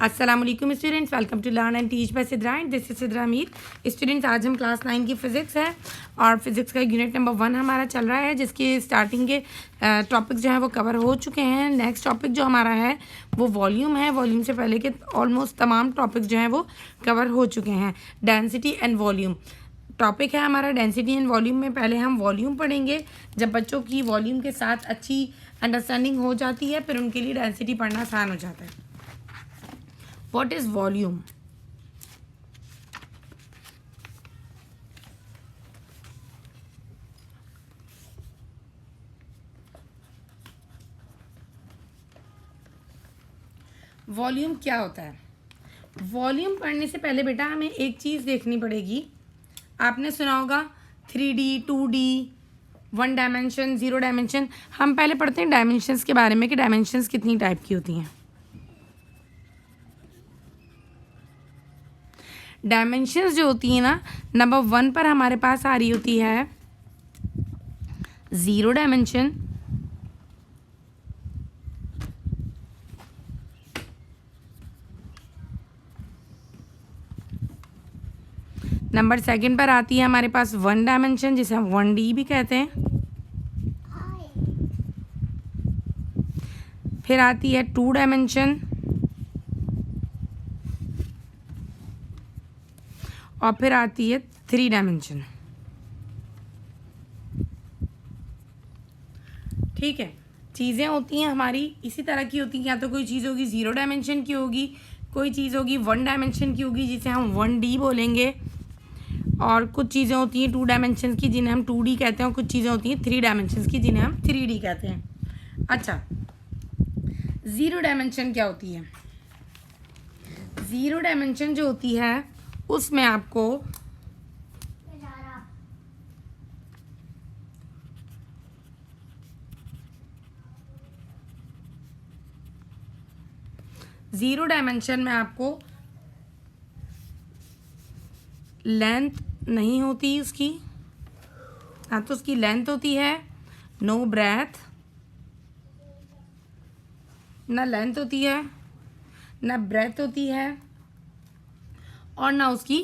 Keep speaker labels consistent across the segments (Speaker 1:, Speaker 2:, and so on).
Speaker 1: अस्सलामुअलैकुम students, welcome to learn and teach by Sidra and this is Sidra Mir. Students, आज हम class 9 की फ़िज़िक्स है और फिज़िक्स का यूनिट नंबर 1 हमारा चल रहा है, जिसकी स्टार्टिंग के टॉपिक्स जो हैं वो कवर हो चुके हैं। नेक्स्ट टॉपिक जो हमारा है वो वॉल्यूम है। वॉल्यूम से पहले के ऑलमोस्ट तमाम टॉपिक्स जो हैं वो कवर हो चुके हैं। डेंसिटी एंड वॉल्यूम टॉपिक है हमारा। डेंसिटी एंड वॉल्यूम में पहले हम वॉल्यूम पढ़ेंगे। जब बच्चों की वॉल्यूम के साथ अच्छी अंडरस्टैंडिंग हो जाती है फिर उनके लिए डेंसिटी पढ़ना आसान हो जाता है। What is volume? वॉल्यूम क्या होता है? वॉल्यूम पढ़ने से पहले बेटा हमें एक चीज़ देखनी पड़ेगी। आपने सुना होगा 3D, 2D, 1 डायमेंशन, 0 डायमेंशन। हम पहले पढ़ते हैं डायमेंशंस के बारे में कि डायमेंशंस कितनी टाइप की होती हैं। डायमेंशंस जो होती हैं ना, नंबर 1 पर हमारे पास आ रही होती है 0 डायमेंशन, नंबर 2 पर आती है हमारे पास 1 डायमेंशन, जिसे हम 1D भी कहते हैं। फिर आती है 2 डायमेंशन और फिर आती है 3 डायमेंशन। ठीक है, चीज़ें होती हैं हमारी इसी तरह की होती हैं। या तो कोई चीज़ होगी 0 डायमेंशन की होगी, कोई चीज़ होगी 1 डायमेंशन की होगी जिसे हम 1D बोलेंगे, और कुछ चीज़ें होती हैं 2 डायमेंशन की जिन्हें हम 2D कहते हैं, और कुछ चीज़ें होती हैं 3 डायमेंशन की जिन्हें हम 3D कहते हैं। अच्छा, 0 डायमेंशन क्या होती है? 0 डायमेंशन जो होती है उसमें आपको ज़ीरो डायमेंशन में आपको लेंथ नहीं होती उसकी, ना तो उसकी लेंथ होती है, नो ब्रेथ, ना लेंथ होती है, ना ब्रेथ होती है, और ना उसकी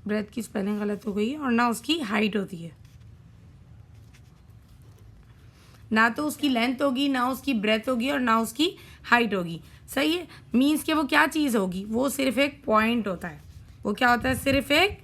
Speaker 1: ब्रेथ की स्पेलिंग गलत हो गई, और ना उसकी हाइट होती है। ना तो उसकी लेंथ होगी, ना उसकी ब्रेथ होगी, और ना उसकी हाइट होगी। सही है, मीन्स कि वो क्या चीज़ होगी? वो सिर्फ एक पॉइंट होता है। वो क्या होता है? सिर्फ एक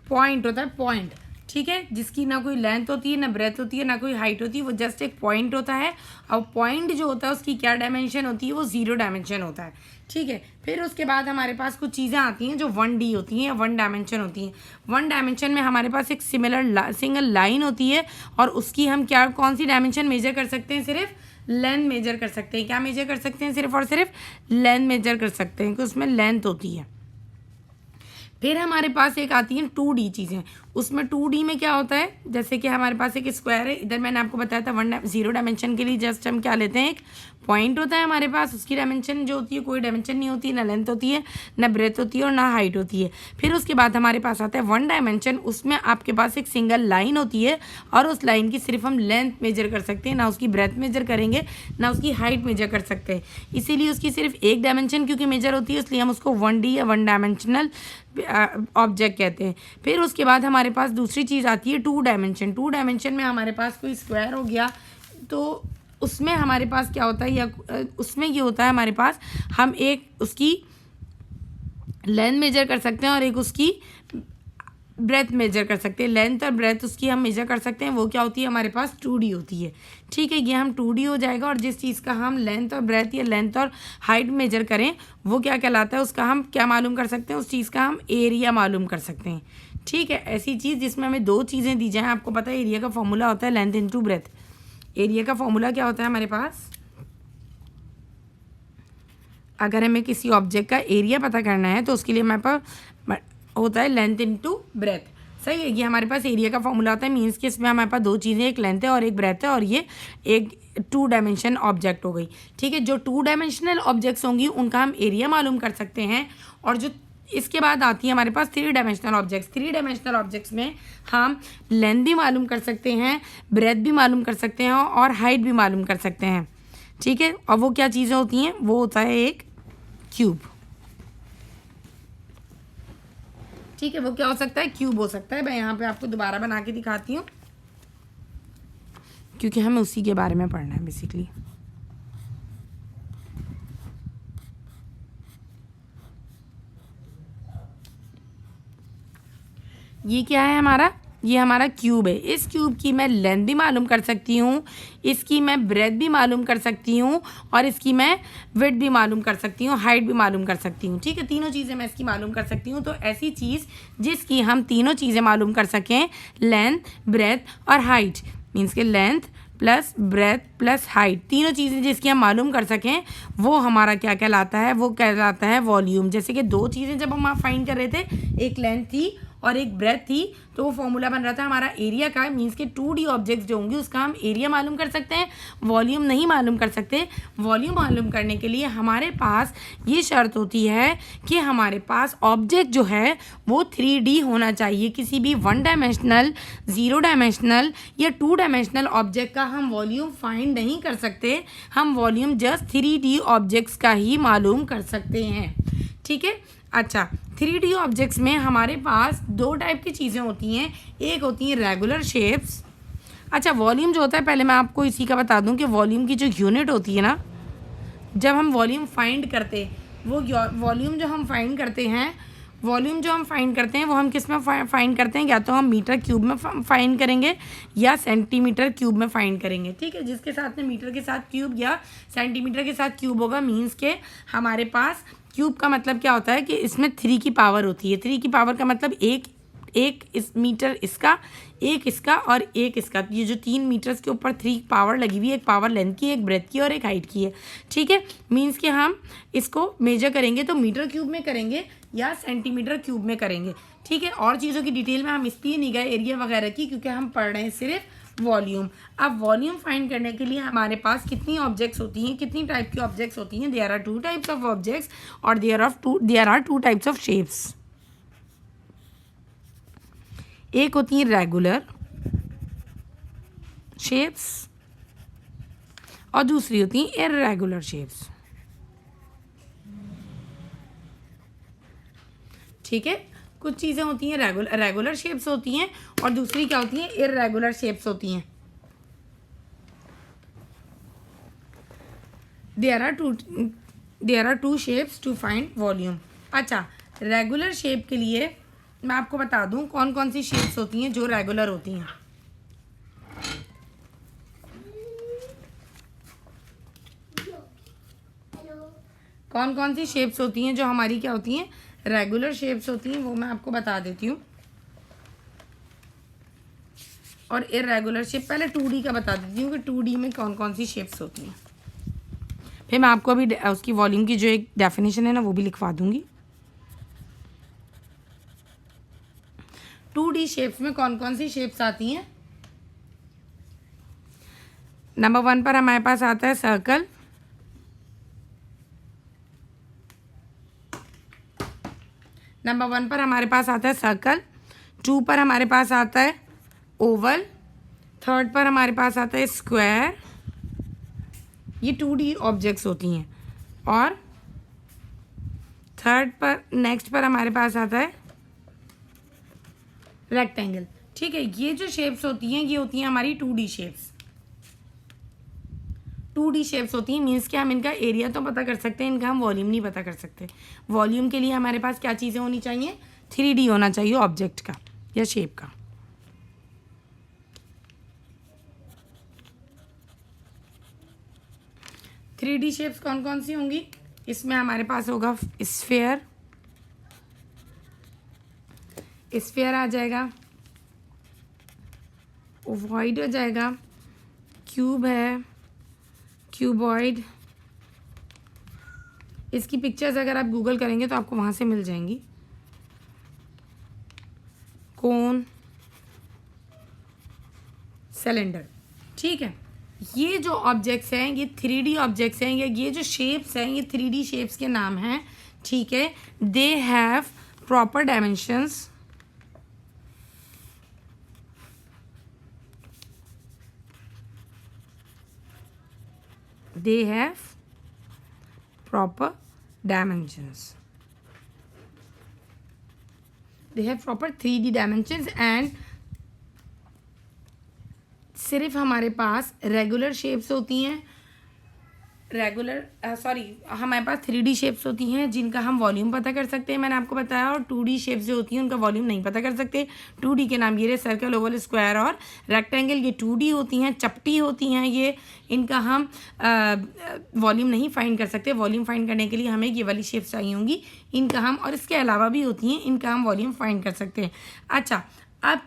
Speaker 1: पॉइंट होता है, पॉइंट। ठीक है, जिसकी ना कोई लेंथ होती है, ना ब्रेथ होती है, ना कोई हाइट होती है, वो जस्ट एक पॉइंट होता है। और पॉइंट जो होता है उसकी क्या डायमेंशन होती है? वो 0 डायमेंशन होता है। ठीक है, फिर उसके बाद हमारे पास कुछ चीज़ें आती हैं जो 1D होती हैं या 1 डायमेंशन होती हैं। 1 डायमेंशन में हमारे पास एक सिंगल लाइन होती है, और उसकी हम क्या कौन सी डायमेंशन मेजर कर सकते हैं? सिर्फ लेंथ मेजर कर सकते हैं। क्या मेजर कर सकते हैं? सिर्फ और सिर्फ लेंथ मेजर कर सकते हैं कि उसमें लेंथ होती है। फिर हमारे पास एक आती है 2D चीज़ें। उसमें 2D में क्या होता है? जैसे कि हमारे पास एक स्क्वायर है, इधर मैंने आपको बताया था 0 डायमेंशन के लिए जस्ट हम क्या लेते हैं? एक पॉइंट होता है हमारे पास, उसकी डायमेंशन जो होती है कोई डायमेंशन नहीं होती, ना लेंथ होती है, ना ब्रेथ होती है, और ना हाइट होती है। फिर उसके बाद हमारे पास आता है 1 डायमेंशन। उसमें आपके पास एक सिंगल लाइन होती है, और उस लाइन की सिर्फ हम लेंथ मेजर कर सकते हैं, ना उसकी ब्रेथ मेजर करेंगे, ना उसकी हाइट मेजर कर सकते हैं। इसीलिए उसकी सिर्फ एक डायमेंशन क्योंकि मेजर होती है, इसलिए हम उसको 1D या 1 डायमेंशनल ऑब्जेक्ट कहते हैं। फिर उसके बाद हमारे पास दूसरी चीज़ आती है 2 डायमेंशन। 2 डायमेंशन में हमारे पास कोई स्क्वायर हो गया, तो उसमें हमारे पास क्या होता है, या उसमें ये होता है हमारे पास, हम एक उसकी लेंथ मेजर कर सकते हैं और एक उसकी ब्रेथ मेजर कर सकते हैं। लेंथ और ब्रेथ उसकी हम मेजर कर सकते हैं। वो क्या होती है? हमारे पास 2D होती है। ठीक है, ये हम 2D हो जाएगा, और जिस चीज़ का हम लेंथ और ब्रेथ या लेंथ और हाइट मेजर करें वो क्या कहलाता है? उसका हम क्या मालूम कर सकते हैं? उस चीज़ का हम एरिया मालूम कर सकते हैं। ठीक है, ऐसी चीज़ जिसमें हमें 2 चीज़ें दी जाएँ। आपको पता है एरिया का फॉर्मूला होता है लेंथ इंटू ब्रेथ। एरिया का फॉर्मूला क्या होता है हमारे पास? अगर हमें किसी ऑब्जेक्ट का एरिया पता करना है तो उसके लिए हमारे पास होता है लेंथ इंटू ब्रेथ। सही है, ये हमारे पास एरिया का फॉर्मूला होता है। मीन्स कि इसमें हमारे पास 2 चीज़ें, एक लेंथ है और एक ब्रेथ है, और ये एक 2 डायमेंशन ऑब्जेक्ट हो गई। ठीक है, जो 2 डायमेंशनल ऑब्जेक्ट्स होंगी उनका हम एरिया मालूम कर सकते हैं। और जो इसके बाद आती है हमारे पास 3 डायमेंशनल ऑब्जेक्ट्स। 3 डायमेंशनल ऑब्जेक्ट्स में हम लेंथ भी मालूम कर सकते हैं, ब्रेथ भी मालूम कर सकते हैं, और हाइट भी मालूम कर सकते हैं। ठीक है, और वो क्या चीज़ें होती हैं? वो होता है एक क्यूब। ठीक है, वो क्या हो सकता है, क्यूब हो सकता है। मैं यहाँ पे आपको दोबारा बना के दिखाती हूँ क्योंकि हमें उसी के बारे में पढ़ना है बेसिकली। ये क्या है हमारा, ये हमारा क्यूब है। इस क्यूब की मैं लेंथ भी मालूम कर सकती हूँ, इसकी मैं ब्रेथ भी मालूम कर सकती हूँ, और इसकी मैं विड्थ भी मालूम कर सकती हूँ, हाइट भी मालूम कर सकती हूँ। ठीक है, तीनों चीज़ें मैं इसकी मालूम कर सकती हूँ। तो ऐसी चीज़ जिसकी हम तीनों चीज़ें मालूम कर सकें, लेंथ, ब्रेथ और हाइट, मीन्स के length plus breadth plus height, तीनों चीज़ें जिसकी हम मालूम कर सकें, वो हमारा क्या कहलाता है, वो कहलाता है वॉल्यूम। जैसे कि दो चीज़ें जब हम फाइंड कर रहे थे, एक लेंथ थी और एक ब्रेथ थी, तो वो फॉर्मूला बन रहा था हमारा एरिया का। मीन्स के 2D ऑब्जेक्ट्स जो होंगे उसका हम एरिया मालूम कर सकते हैं, वॉल्यूम नहीं मालूम कर सकते। वॉल्यूम मालूम करने के लिए हमारे पास ये शर्त होती है कि हमारे पास ऑब्जेक्ट जो है वो 3D होना चाहिए। किसी भी 1 डायमेंशनल, 0 डायमेंशनल या 2 डायमेंशनल ऑब्जेक्ट का हम वॉल्यूम फाइंड नहीं कर सकते। हम वॉल्यूम जस्ट 3D ऑब्जेक्ट्स का ही मालूम कर सकते हैं। ठीक है, अच्छा, 3D ऑब्जेक्ट्स में हमारे पास दो टाइप की चीज़ें होती हैं। एक होती हैं रेगुलर शेप्स। अच्छा, वॉल्यूम जो होता है, पहले मैं आपको इसी का बता दूं कि वॉल्यूम की जो यूनिट होती है ना, जब हम वॉल्यूम फाइंड करते हैं, वो वॉल्यूम जो हम फाइंड करते हैं, वो हम किस में फाइंड करते हैं, या तो हम मीटर क्यूब में फाइंड करेंगे या सेंटीमीटर क्यूब में फाइंड करेंगे। ठीक है, जिसके साथ में मीटर के साथ क्यूब या सेंटीमीटर के साथ क्यूब होगा, मीन्स के हमारे पास क्यूब का मतलब क्या होता है कि इसमें 3 की पावर होती है। 3 की पावर का मतलब एक इस मीटर इसका, एक इसका और एक इसका। ये जो 3 मीटर्स के ऊपर 3 पावर लगी हुई है, एक पावर लेंथ की, एक ब्रेथ की और एक हाइट की है। ठीक है, मीन्स कि हम इसको मेजर करेंगे तो मीटर क्यूब में करेंगे या सेंटीमीटर क्यूब में करेंगे। ठीक है, और चीज़ों की डिटेल में हम इसलिए नहीं गए एरिया वगैरह की, क्योंकि हम पढ़ रहे हैं सिर्फ वॉल्यूम। अब वॉल्यूम फाइंड करने के लिए हमारे पास कितनी ऑब्जेक्ट्स होती हैं, कितनी टाइप की ऑब्जेक्ट्स होती हैं? There are 2 types of objects और there are 2 types of shapes. एक होती हैं रेगुलर शेप्स और दूसरी होती हैं इर्रेगुलर शेप्स। ठीक है, कुछ चीज़ें होती हैं रेगुलर शेप्स होती हैं और दूसरी क्या होती हैं, इर्रेगुलर शेप्स होती हैं। There are two shapes to find volume. अच्छा, रेगुलर शेप के लिए मैं आपको बता दूं कौन कौन सी शेप्स होती हैं जो रेगुलर होती हैं। कौन कौन सी शेप्स होती हैं जो हमारी क्या होती हैं, रेगुलर शेप्स होती हैं, वो मैं आपको बता देती हूँ। और इर्रेगुलर शेप पहले 2D का बता देती हूँ कि 2D में कौन कौन सी शेप्स होती हैं। फिर मैं आपको अभी उसकी वॉल्यूम की जो एक डेफिनेशन है ना, वो भी लिखवा दूंगी। 2D शेप्स में कौन कौन सी शेप्स आती हैं? नंबर 1 पर हमारे पास आता है सर्कल। नंबर 1 पर हमारे पास आता है सर्कल। 2 पर हमारे पास आता है ओवल। 3rd पर हमारे पास आता है स्क्वायर। ये 2D ऑब्जेक्ट्स होती हैं। और 3rd पर, नेक्स्ट पर हमारे पास आता है रेक्टेंगल। ठीक है, ये जो शेप्स होती हैं ये होती हैं हमारी 2D शेप्स। 2D शेप्स होती हैं, मीन्स कि हम इनका एरिया तो पता कर सकते हैं, इनका हम वॉल्यूम नहीं पता कर सकते। वॉल्यूम के लिए हमारे पास क्या चीज़ें होनी चाहिए, 3D होना चाहिए ऑब्जेक्ट का या शेप का। थ्री डी शेप्स कौन कौन सी होंगी? इसमें हमारे पास होगा स्फेयर, स्फेयर आ जाएगा, ओवॉइड आ जाएगा, क्यूब है, क्यूबॉइड। इसकी पिक्चर्स अगर आप गूगल करेंगे तो आपको वहाँ से मिल जाएंगी। कोन, सिलेंडर। ठीक है, ये जो ऑब्जेक्ट्स हैं ये 3D ऑब्जेक्ट्स हैं, या ये जो शेप्स हैं ये 3D शेप्स के नाम हैं। ठीक है, they have proper dimensions. They have proper dimensions. They have proper 3D dimensions and सिर्फ हमारे पास रेगुलर शेप्स होती हैं, हमारे पास 3D शेप्स होती हैं जिनका हम वॉल्यूम पता कर सकते हैं, मैंने आपको बताया, और 2D शेप्स जो होती हैं उनका वॉल्यूम नहीं पता कर सकते। 2D के नाम ये रहे सर्कल, ओवल, स्क्वायर और रेक्टेंगल। ये 2D होती हैं, चपटी होती हैं ये, इनका हम वॉल्यूम नहीं फाइंड कर सकते। वॉल्यूम फाइंड करने के लिए हमें ये वाली शेप्स चाहिए होंगी, इनका हम, और इसके अलावा भी होती हैं, इनका हम वॉल्यूम फाइंड कर सकते हैं। अच्छा, अब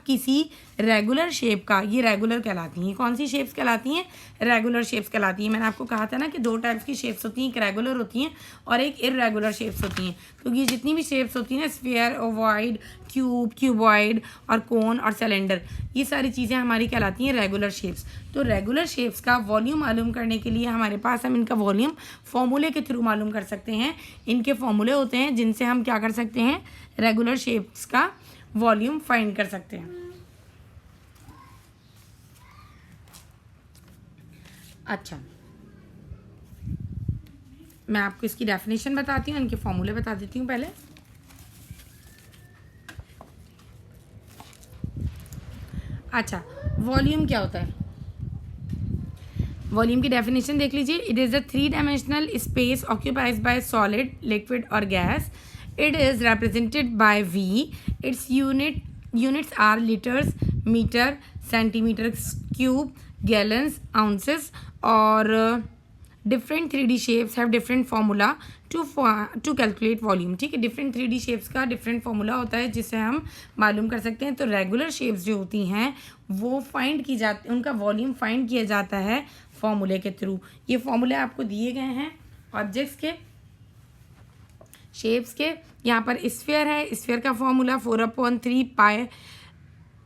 Speaker 1: किसी रेगुलर शेप का, ये रेगुलर कहलाती हैं। कौन सी शेप्स कहलाती हैं? रेगुलर शेप्स कहलाती हैं। मैंने आपको कहा था ना कि 2 टाइप्स की शेप्स होती हैं, एक रेगुलर होती हैं और एक इर्रेगुलर शेप्स होती हैं। तो ये जितनी भी शेप्स होती हैं, स्फीयर, ओवॉइड, क्यूब, क्यूबॉइड और कोन और सिलेंडर, ये सारी चीज़ें हमारी कहलाती हैं रेगुलर शेप्स। तो रेगुलर शेप्स का वॉल्यूम मालूम करने के लिए हमारे पास, हम इनका वॉल्यूम फॉर्मूले के थ्रू मालूम कर सकते हैं। इनके फॉर्मूले होते हैं जिनसे हम क्या कर सकते हैं, रेगुलर शेप्स का वॉल्यूम फाइंड कर सकते हैं। अच्छा, मैं आपको इसकी डेफिनेशन बताती हूँ, इनके फॉर्मूले बता देती हूँ पहले। अच्छा, वॉल्यूम क्या होता है? वॉल्यूम की डेफिनेशन देख लीजिए। It is a 3 dimensional space occupies bye solid, liquid और gas. It is represented by V. Its units are liters, meter, centimeters cube, gallons, ounces, और different 3D shapes have different formula to calculate volume. ठीक है, different 3D shapes का different formula होता है जिससे हम मालूम कर सकते हैं। तो regular shapes जो होती हैं वो फाइंड की जाती, उनका वॉल्यूम फाइंड किया जाता है फॉर्मूले के थ्रू। ये फॉर्मूले आपको दिए गए हैं ऑब्जेक्ट्स के, शेप्स के। यहाँ पर स्फीयर है, स्फीयर का फॉर्मूला 4/3 पाई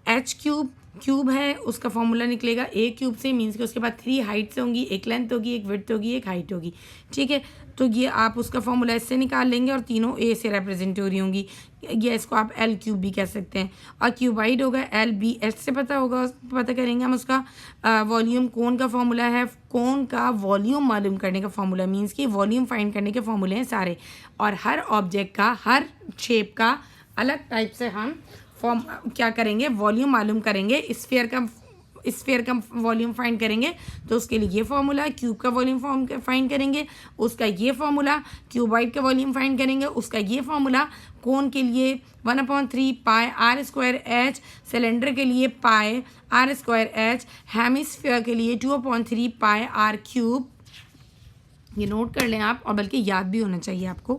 Speaker 1: h क्यूब, क्यूब है उसका फॉर्मूला निकलेगा a क्यूब से, मीन्स कि उसके बाद 3 हाइट्स होंगी, एक लेंथ होगी, एक विड्थ होगी, एक हाइट होगी। ठीक है, तो ये आप उसका फॉर्मूला इससे निकाल लेंगे और तीनों a से रिप्रेजेंट हो रही होंगी। ये इसको आप l क्यूब भी कह सकते हैं। और क्यूबाइड होगा l b h से पता करेंगे हम उसका वॉल्यूम। कोन का फॉर्मूला है, कोन का वॉल्यूम मालूम करने का फॉर्मूला, मीन्स कि वॉल्यूम फाइंड करने के फॉर्मूले हैं सारे। और हर ऑब्जेक्ट का, हर शेप का अलग टाइप से हम क्या करेंगे, वॉल्यूम मालूम करेंगे। स्फीयर का वॉल्यूम फाइंड करेंगे तो उसके लिए ये फॉर्मूला, क्यूब का वॉल्यूम फाइंड करेंगे उसका ये फॉर्मूला, क्यूबाइड का वॉल्यूम फाइंड करेंगे उसका ये फॉर्मूला, कोन के लिए 1/3 पाई r स्क्वायर h, सिलेंडर के लिए पाई r स्क्वायर h, हेमिस्फीयर के लिए 2/3 पाई r क्यूब। ये नोट कर लें आप, और बल्कि याद भी होना चाहिए आपको।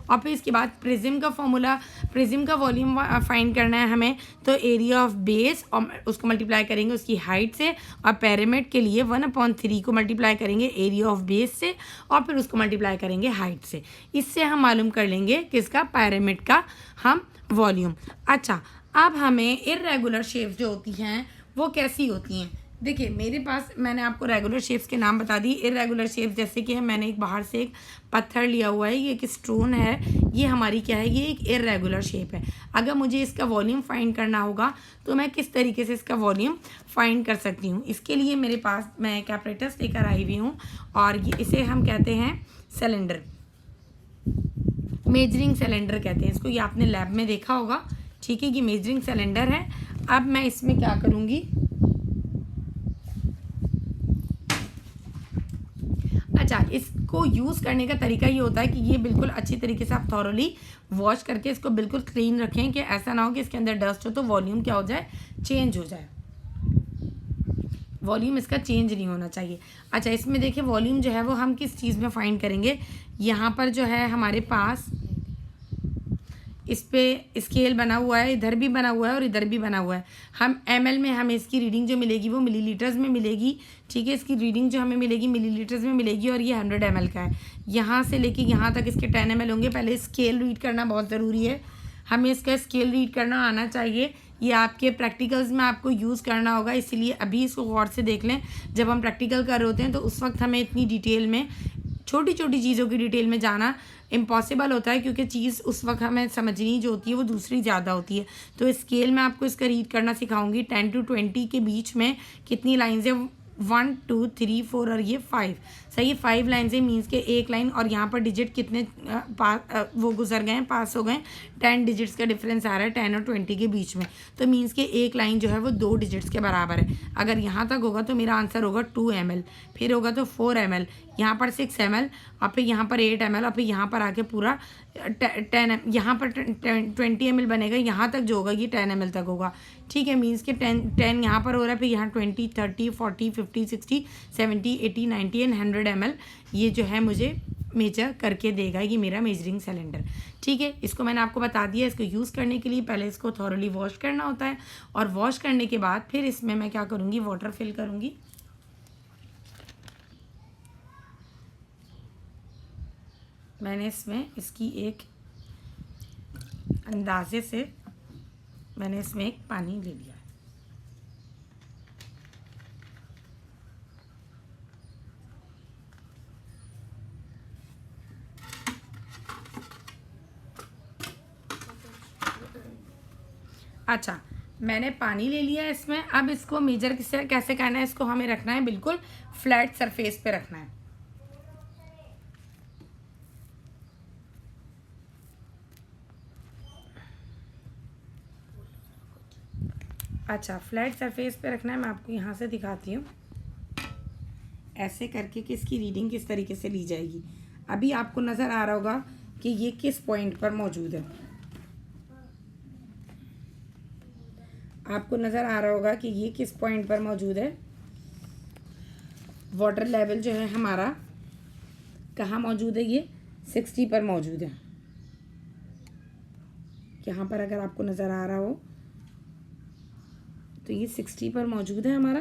Speaker 1: और फिर इसके बाद प्रिज्म का फॉर्मूला, प्रिज्म का वॉल्यूम फाइंड करना है हमें, तो एरिया ऑफ बेस और उसको मल्टीप्लाई करेंगे उसकी हाइट से, और पिरामिड के लिए 1/3 को मल्टीप्लाई करेंगे एरिया ऑफ बेस से, और फिर उसको मल्टीप्लाई करेंगे हाइट से। इससे हम मालूम कर लेंगे किसका, पिरामिड का हम वॉल्यूम। अच्छा, अब हमें इर्रेगुलर शेप्स जो होती हैं वो कैसी होती हैं? देखिए मेरे पास, मैंने आपको रेगुलर शेप्स के नाम बता दी। इर्रेगुलर शेप्स जैसे कि मैंने एक बाहर से एक पत्थर लिया हुआ है, ये एक स्टोन है, ये हमारी क्या है, ये एक इर्रेगुलर शेप है। अगर मुझे इसका वॉल्यूम फाइंड करना होगा तो मैं किस तरीके से इसका वॉल्यूम फाइंड कर सकती हूँ? इसके लिए मेरे पास, मैं एक apparatus लेकर आई हुई हूँ, और इसे हम कहते हैं सिलेंडर, मेजरिंग सिलेंडर कहते हैं इसको। ये आपने लैब में देखा होगा। ठीक है, ये मेजरिंग सिलेंडर है। अब मैं इसमें क्या करूँगी, अच्छा, इसको यूज़ करने का तरीका ये होता है कि ये बिल्कुल अच्छी तरीके से आप थॉरली वॉश करके इसको बिल्कुल क्लीन रखें, कि ऐसा ना हो कि इसके अंदर डस्ट हो तो वॉल्यूम क्या हो जाए, चेंज हो जाए। वॉल्यूम इसका चेंज नहीं होना चाहिए। अच्छा, इसमें देखिए वॉल्यूम जो है वो हम किस चीज़ में फाइंड करेंगे। यहाँ पर जो है हमारे पास इस पे स्केल बना हुआ है, इधर भी बना हुआ है और इधर भी बना हुआ है। हम ml में हमें इसकी रीडिंग जो मिलेगी वो मिलीलीटर्स में मिलेगी। ठीक है, इसकी रीडिंग जो हमें मिलेगी मिलीलीटर्स में मिलेगी, और ये 100 ml का है। यहाँ से लेके यहाँ तक इसके 10 ml होंगे। पहले स्केल रीड करना बहुत ज़रूरी है, हमें इसका स्केल रीड करना आना चाहिए। ये आपके प्रैक्टिकल्स में आपको यूज़ करना होगा, इसीलिए अभी इसको गौर से देख लें। जब हम प्रैक्टिकल कर रहे होते हैं तो उस वक्त हमें इतनी डिटेल में, छोटी छोटी चीज़ों की डिटेल में जाना इम्पॉसिबल होता है, क्योंकि चीज़ उस वक्त हमें समझनी जो होती है वो दूसरी ज़्यादा होती है। तो स्केल में आपको इसका रीड करना सिखाऊंगी। 10 to 20 के बीच में कितनी लाइन्स है, 1 2 3 4 और ये 5, सही है। 5 लाइन से मीन्स के एक लाइन, और यहाँ पर डिजिट कितने वो गुजर गए हैं, पास हो गए। 10 डिजिट्स का डिफरेंस आ रहा है 10 और 20 के बीच में, तो मीन्स के एक लाइन जो है वो 2 डिजिट्स के बराबर है। अगर यहाँ तक होगा तो मेरा आंसर होगा 2 ml, फिर होगा तो 4 ml, यहाँ पर 6 ml, और फिर यहाँ पर 8 ml, और फिर यहाँ पर आके पूरा 10 यहाँ पर 20 ml बनेगा। यहाँ तक जो होगा ये 10 ml तक होगा, ठीक है। मीन्स के 10 यहाँ पर हो रहा है, फिर यहाँ 20, 30, 40, 50, 60, 70, 80, 90 एंड 100 ml ये जो है मुझे मेजर करके देगा ये मेरा मेजरिंग सिलेंडर, ठीक है। इसको मैंने आपको बता दिया। इसको यूज़ करने के लिए पहले इसको थॉरली वॉश करना होता है, और वॉश करने के बाद फिर इसमें मैं क्या करूँगी, वाटर फिल करूँगी। मैंने इसमें इसकी एक अंदाजे से मैंने इसमें एक पानी ले लिया है। अच्छा, मैंने पानी ले लिया है इसमें। अब इसको मेजर कैसे करना है, इसको हमें रखना है बिल्कुल फ्लैट सरफेस पे रखना है। अच्छा, फ्लैट सरफेस पे रखना है। मैं आपको यहाँ से दिखाती हूँ ऐसे करके कि इसकी रीडिंग किस तरीके से ली जाएगी। अभी आपको नज़र आ रहा होगा कि ये किस पॉइंट पर मौजूद है। आपको नज़र आ रहा होगा कि ये किस पॉइंट पर मौजूद है। वाटर लेवल जो है हमारा कहाँ मौजूद है, ये 60 पर मौजूद है। यहाँ पर अगर आपको नज़र आ रहा हो तो ये 60 पर मौजूद है हमारा।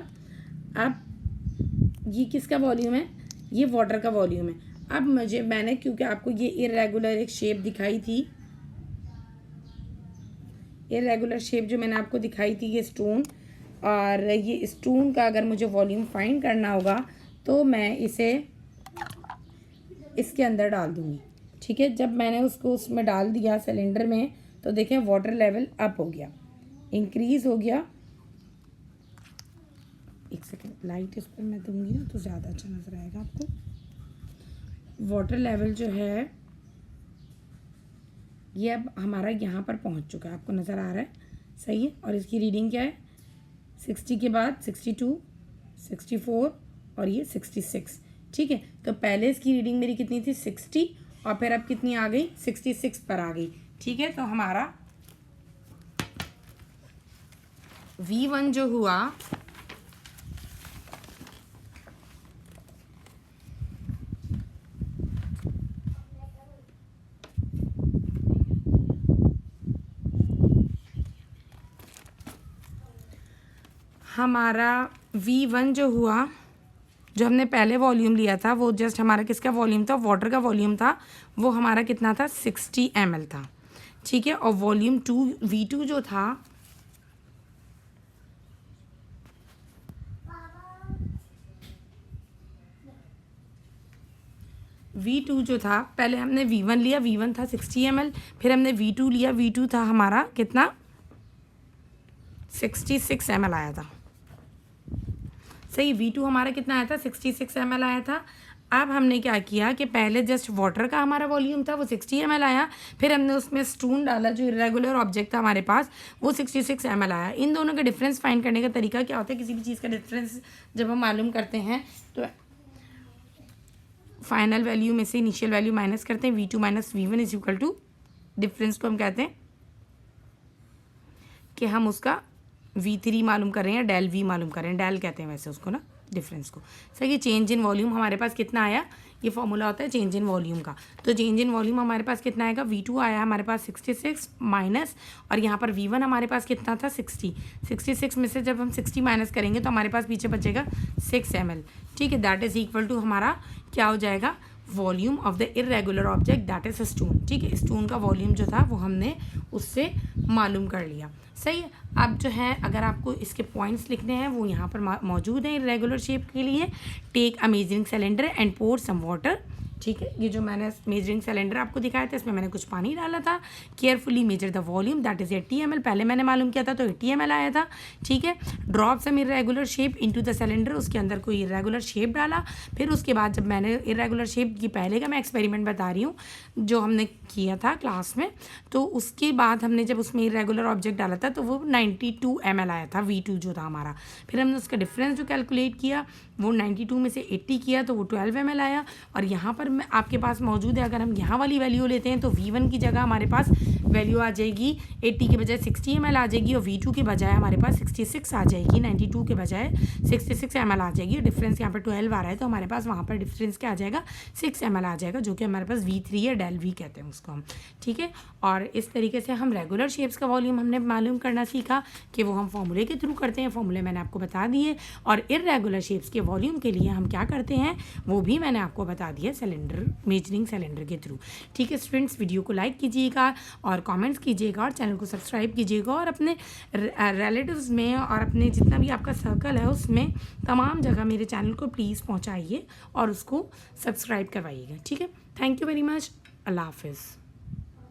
Speaker 1: अब ये किसका वॉल्यूम है, ये वाटर का वॉल्यूम है। अब मैंने क्योंकि आपको ये इरेगुलर एक शेप दिखाई थी, इरेगुलर शेप जो मैंने आपको दिखाई थी ये स्टोन, और ये स्टोन का अगर मुझे वॉल्यूम फाइंड करना होगा तो मैं इसे इसके अंदर डाल दूँगी, ठीक है। जब मैंने उसको उसमें डाल दिया सिलेंडर में तो देखें वाटर लेवल अप हो गया, इंक्रीज़ हो गया। एक सेकेंड, लाइट इस पर मैं दूंगी ना तो ज़्यादा अच्छा नजर आएगा आपको। वाटर लेवल जो है ये अब हमारा यहाँ पर पहुँच चुका है, आपको नज़र आ रहा है, सही है। और इसकी रीडिंग क्या है, 60 के बाद 62, 64 और ये 66, ठीक है। तो पहले इसकी रीडिंग मेरी कितनी थी, 60, और फिर अब कितनी आ गई, 66 पर आ गई, ठीक है। तो हमारा V1 जो हुआ हमारा V1 जो हुआ, जो हमने पहले वॉल्यूम लिया था वो जस्ट हमारा किसका वॉल्यूम था, वाटर का वॉल्यूम था। वो हमारा कितना था, 60 ml था, ठीक है। और वॉल्यूम V2 जो था V2 जो था, पहले हमने V1 लिया, V1 था 60 ml, फिर हमने V2 लिया, V2 था हमारा कितना, 66 ml आया था, सही। V2 हमारा कितना आया था, 66 ml आया था। अब हमने क्या किया कि पहले जस्ट वाटर का हमारा वॉल्यूम था वो 60 ml आया, फिर हमने उसमें स्टोन डाला जो इरेगुलर ऑब्जेक्ट था हमारे पास, वो 66 ml आया। इन दोनों का डिफरेंस फाइंड करने का तरीका क्या होता है, किसी भी चीज़ का डिफरेंस जब हम मालूम करते हैं तो फाइनल वैल्यू में से इनिशियल वैल्यू माइनस करते हैं। V2 minus V1 is equal to, difference को हम कहते हैं कि हम उसका V3 मालूम कर रहे हैं, डेल V मालूम कर रहे हैं, डेल कहते हैं वैसे उसको ना, डिफरेंस को, सही। चेंज इन वॉल्यूम हमारे पास कितना आया, ये फॉर्मूला होता है चेंज इन वॉल्यूम का। तो चेंज इन वॉल्यूम हमारे पास कितना आएगा, V2 आया हमारे पास 66 माइनस, और यहाँ पर V1 हमारे पास कितना था, 60। 66 में से जब हम 60 माइनस करेंगे तो हमारे पास पीछे बचेगा 6 ml, ठीक है। दैट इज इक्वल टू हमारा क्या हो जाएगा, volume of the irregular object that is stone, ठीक है। स्टोन का वॉल्यूम जो था वो हमने उससे मालूम कर लिया, सही है। अब जो है अगर आपको इसके पॉइंट्स लिखने हैं वो यहाँ पर मौजूद हैं इरेगुलर शेप के लिए। Take a measuring cylinder and pour some water ठीक है। ये जो मैंने मेजरिंग सिलेंडर आपको दिखाया था, इसमें मैंने कुछ पानी डाला था। Carefully measure the volume, that is 80 ml। पहले मैंने मालूम किया था तो 80 ml आया था, ठीक है। Drop some irregular shape into the cylinder, उसके अंदर कोई इरेगुलर शेप डाला। फिर उसके बाद जब मैंने इरेगुलर शेप की, पहले का मैं एक्सपेरिमेंट बता रही हूँ जो हमने किया था क्लास में, तो उसके बाद हमने जब उसमें इरेगुलर ऑब्जेक्ट डाला था तो वो 92 ml आया था, V2 जो था हमारा। फिर हमने उसका डिफरेंस जो कैलकुलेट किया वो 92 में से 80 किया तो वो 12 ml आया। और यहाँ पर मैं आपके पास मौजूद है, अगर हम यहाँ वाली वैल्यू लेते हैं तो V1 की जगह हमारे पास वैल्यू आ जाएगी 80 के बजाय 60 ml आ जाएगी, और V2 के बजाय हमारे पास 66 आ जाएगी, 92 के बजाय 66 ml आ जाएगी। और डिफरेंस यहाँ पर 12 आ रहा है तो हमारे पास वहाँ पर डिफरेंस क्या आ जाएगा, 6 ml आ जाएगा, जो कि हमारे पास V3 है, डेल V कहते हैं उसको हम, ठीक है। और इस तरीके से हम रेगुलर शेप्स का वॉल्यूम हमने मालूम करना सीखा कि वो हम फॉर्मूले के थ्रू करते हैं, फॉर्मूले मैंने आपको बता दिए। और इर्रेगुलर शेप्स के वॉल्यूम के लिए हम क्या करते हैं वो भी मैंने आपको बता दिया सिलेंडर, मेजरिंग सिलेंडर के थ्रू, ठीक है। स्टूडेंट्स, वीडियो को लाइक कीजिएगा और कमेंट्स कीजिएगा और चैनल को सब्सक्राइब कीजिएगा, और अपने रिलेटिव्स में और अपने जितना भी आपका सर्कल है उसमें तमाम जगह मेरे चैनल को प्लीज़ पहुँचाइए और उसको सब्सक्राइब करवाइएगा, ठीक है। Thank you very much. अल्लाह हाफिज़।